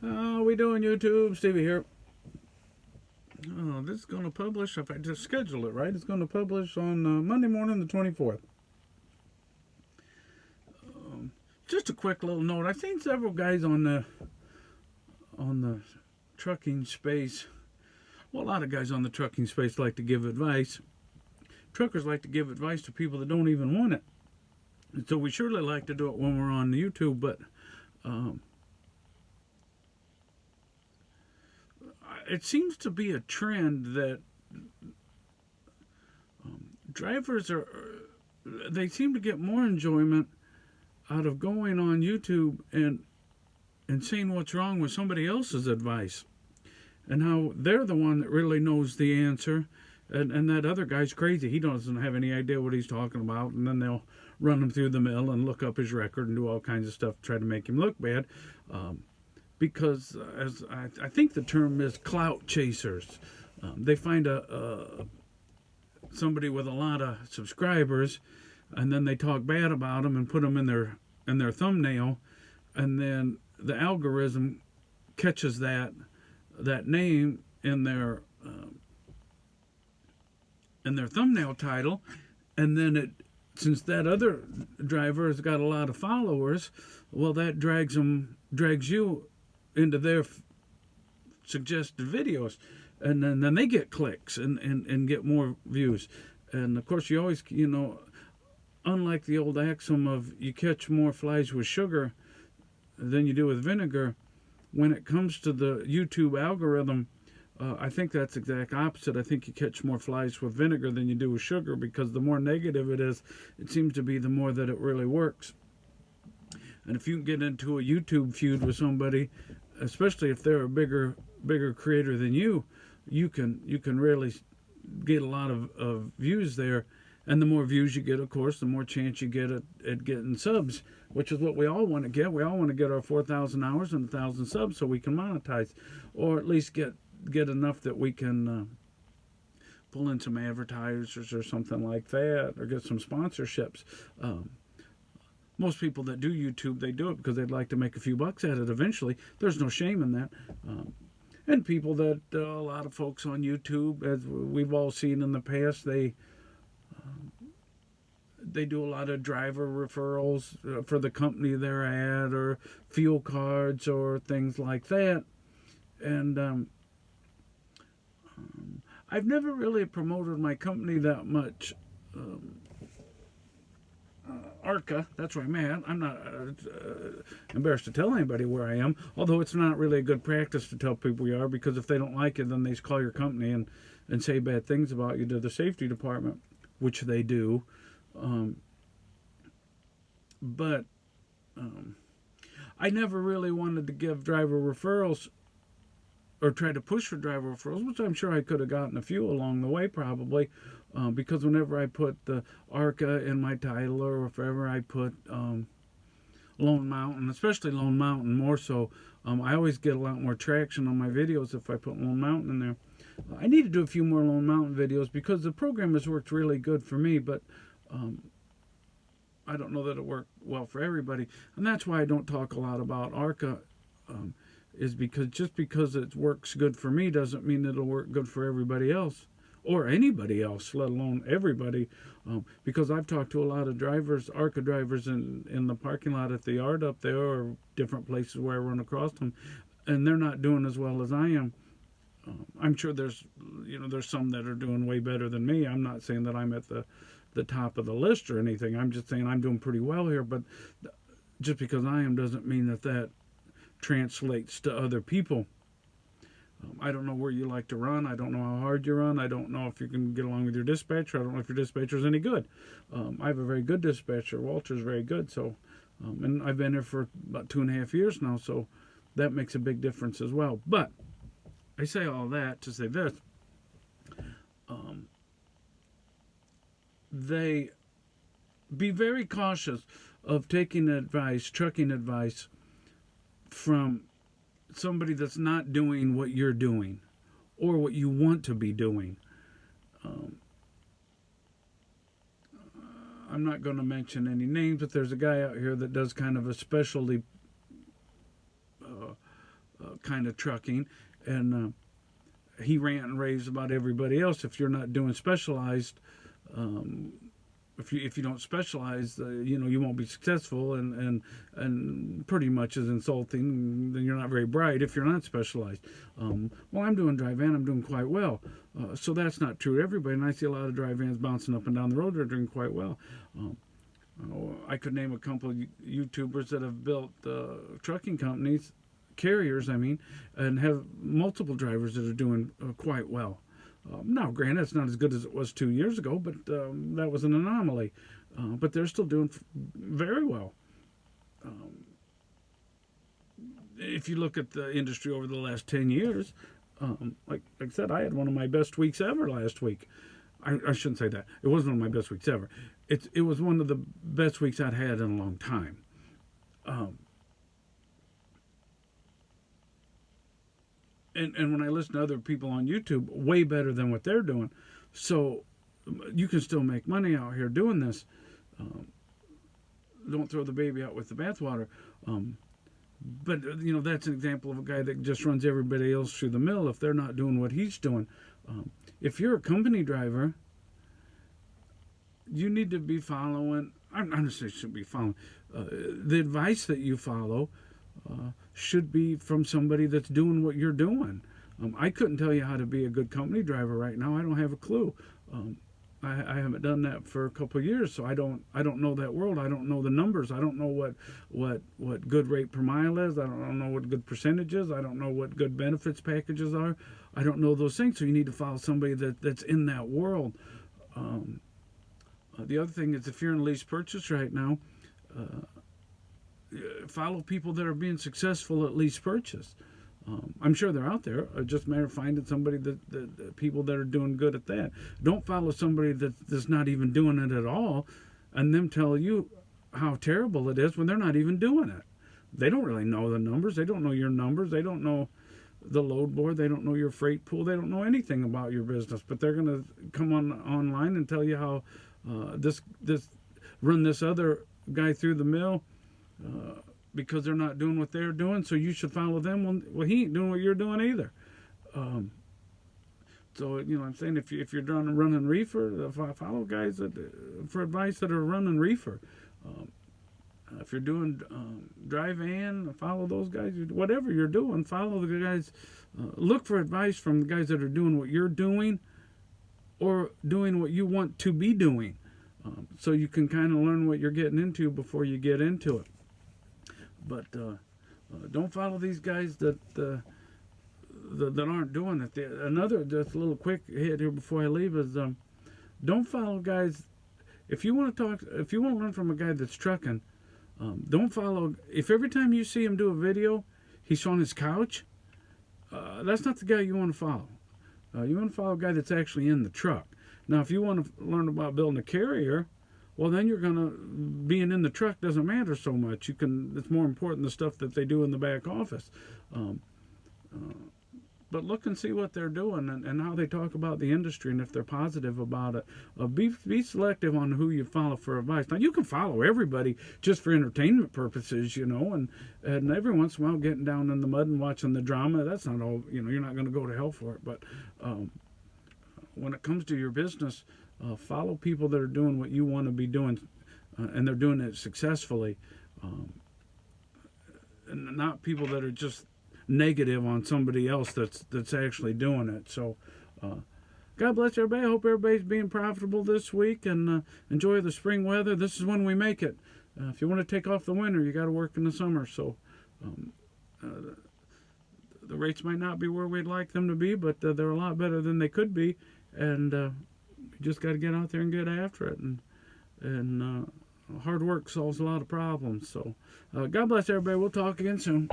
How we doing, YouTube? Stevie here. Oh, this is going to publish, if I just schedule it right, it's going to publish on Monday morning, the 24th. Just a quick little note. I've seen several guys on the trucking space. Well, a lot of guys on the trucking space like to give advice. Truckers like to give advice to people that don't even want it. And so we surely like to do it when we're on YouTube, but it seems to be a trend that drivers they seem to get more enjoyment out of going on YouTube and seeing what's wrong with somebody else's advice and how they're the one that really knows the answer, and that other guy's crazy. He doesn't have any idea what he's talking about, and then they'll run him through the mill and look up his record and do all kinds of stuff to try to make him look bad. Because as I think the term is clout chasers. They find somebody with a lot of subscribers, and then they talk bad about them and put them in their thumbnail, and then the algorithm catches that name in their thumbnail title, and then since that other driver has got a lot of followers, well, that drags you into their suggested videos, and then they get clicks and get more views. And of course, you always, unlike the old axiom of you catch more flies with sugar than you do with vinegar, when it comes to the YouTube algorithm, I think that's the exact opposite. I think you catch more flies with vinegar than you do with sugar, because the more negative it is, it seems to be the more that it really works. And if you can get into a YouTube feud with somebody, especially if they're a bigger creator than you can really get a lot of views there. And the more views you get, of course, the more chance you get at getting subs, which is what we all want to get. We all want to get our 4,000 hours and 1,000 subs so we can monetize, or at least get enough that we can pull in some advertisers or something like that, or get some sponsorships. Most people that do YouTube, they do it because they'd like to make a few bucks at it eventually. There's no shame in that. And people that, a lot of folks on YouTube, as we've all seen in the past, they do a lot of driver referrals for the company they're at, or fuel cards or things like that. And I've never really promoted my company that much. Arca, that's where I'm at. I'm not embarrassed to tell anybody where I am, although it's not really a good practice to tell people you are, because if they don't like it, then they call your company and say bad things about you to the safety department, which they do. But I never really wanted to give driver referrals or try to push for driver referrals, which I'm sure I could have gotten a few along the way probably, because whenever I put the ARCA in my title, or if ever I put Lone Mountain, especially Lone Mountain more so, I always get a lot more traction on my videos if I put Lone Mountain in there. I need to do a few more Lone Mountain videos because the program has worked really good for me, but I don't know that it worked well for everybody. And that's why I don't talk a lot about ARCA, is because just because it works good for me doesn't mean it'll work good for everybody else, or anybody else, let alone everybody. Because I've talked to a lot of drivers, ARCA drivers, in the parking lot at the yard up there, or different places where I run across them, and they're not doing as well as I am. I'm sure there's some that are doing way better than me. I'm not saying that I'm at the top of the list or anything. I'm just saying I'm doing pretty well here. But just because I am doesn't mean that translates to other people. I don't know where you like to run. I don't know how hard you run. I don't know if you can get along with your dispatcher. I don't know if your dispatcher is any good. I have a very good dispatcher. Walter's very good. So, and I've been here for about 2.5 years now. So that makes a big difference as well. But I say all that to say this. They be very cautious of taking advice, trucking advice, from somebody that's not doing what you're doing or what you want to be doing. I'm not going to mention any names, but there's a guy out here that does kind of a specialty kind of trucking, and he rant and raves about everybody else. If you're not doing specialized, if you don't specialize, you won't be successful, and pretty much is insulting. Then you're not very bright if you're not specialized. Well, I'm doing dry van. I'm doing quite well. So that's not true to everybody. And I see a lot of dry vans bouncing up and down the road. They're doing quite well. I could name a couple of YouTubers that have built trucking companies, carriers, I mean, and have multiple drivers that are doing quite well. Now, granted, it's not as good as it was 2 years ago, but that was an anomaly. But they're still doing very well. If you look at the industry over the last 10 years, like I said, I had one of my best weeks ever last week. I shouldn't say that. It wasn't one of my best weeks ever. It was one of the best weeks I'd had in a long time. And when I listen to other people on YouTube, way better than what they're doing. So you can still make money out here doing this. Don't throw the baby out with the bathwater. But, that's an example of a guy that just runs everybody else through the mill if they're not doing what he's doing. If you're a company driver, you need to be following, I'm not saying you should be following, the advice that you follow should be from somebody that's doing what you're doing. I couldn't tell you how to be a good company driver right now. I don't have a clue. I haven't done that for a couple of years, so I don't know that world. I don't know the numbers. I don't know what good rate per mile is. I don't know what good percentage is. I don't know what good benefits packages are. I don't know those things. So you need to follow somebody that's in that world. The other thing is, if you're in lease purchase right now, follow people that are being successful at lease purchase. I'm sure they're out there. Just a matter of finding somebody that people that are doing good at that. Don't follow somebody that's not even doing it at all, and them tell you how terrible it is when they're not even doing it. They don't really know the numbers. They don't know your numbers. They don't know the load board. They don't know your freight pool. They don't know anything about your business. But they're going to come online and tell you how this run this other guy through the mill. Because they're not doing what they're doing, so you should follow them. Well, he ain't doing what you're doing either. So I'm saying if you're running reefer, follow guys for advice that are running reefer. If you're doing dry van, follow those guys. Whatever you're doing, follow the guys. Look for advice from the guys that are doing what you're doing, or doing what you want to be doing. So you can kind of learn what you're getting into before you get into it. But don't follow these guys that aren't doing it. Another just a little quick hit here before I leave is don't follow guys. If you want to learn from a guy that's trucking, don't follow. If every time you see him do a video, he's on his couch, that's not the guy you want to follow. You want to follow a guy that's actually in the truck. Now, if you want to learn about building a carrier, well, then you're gonna being in the truck doesn't matter so much. It's more important the stuff that they do in the back office. But look and see what they're doing and how they talk about the industry, and if they're positive about it. Be selective on who you follow for advice. Now, you can follow everybody just for entertainment purposes, and every once in a while getting down in the mud and watching the drama. That's not all. You're not going to go to hell for it. But when it comes to your business, follow people that are doing what you want to be doing, and they're doing it successfully, and not people that are just negative on somebody else that's actually doing it. So God bless everybody. I hope everybody's being profitable this week, and enjoy the spring weather. This is when we make it. If you want to take off the winter, you got to work in the summer. So the rates might not be where we'd like them to be, but they're a lot better than they could be, and you just got to get out there and get after it, and hard work solves a lot of problems. So God bless everybody. We'll talk again soon.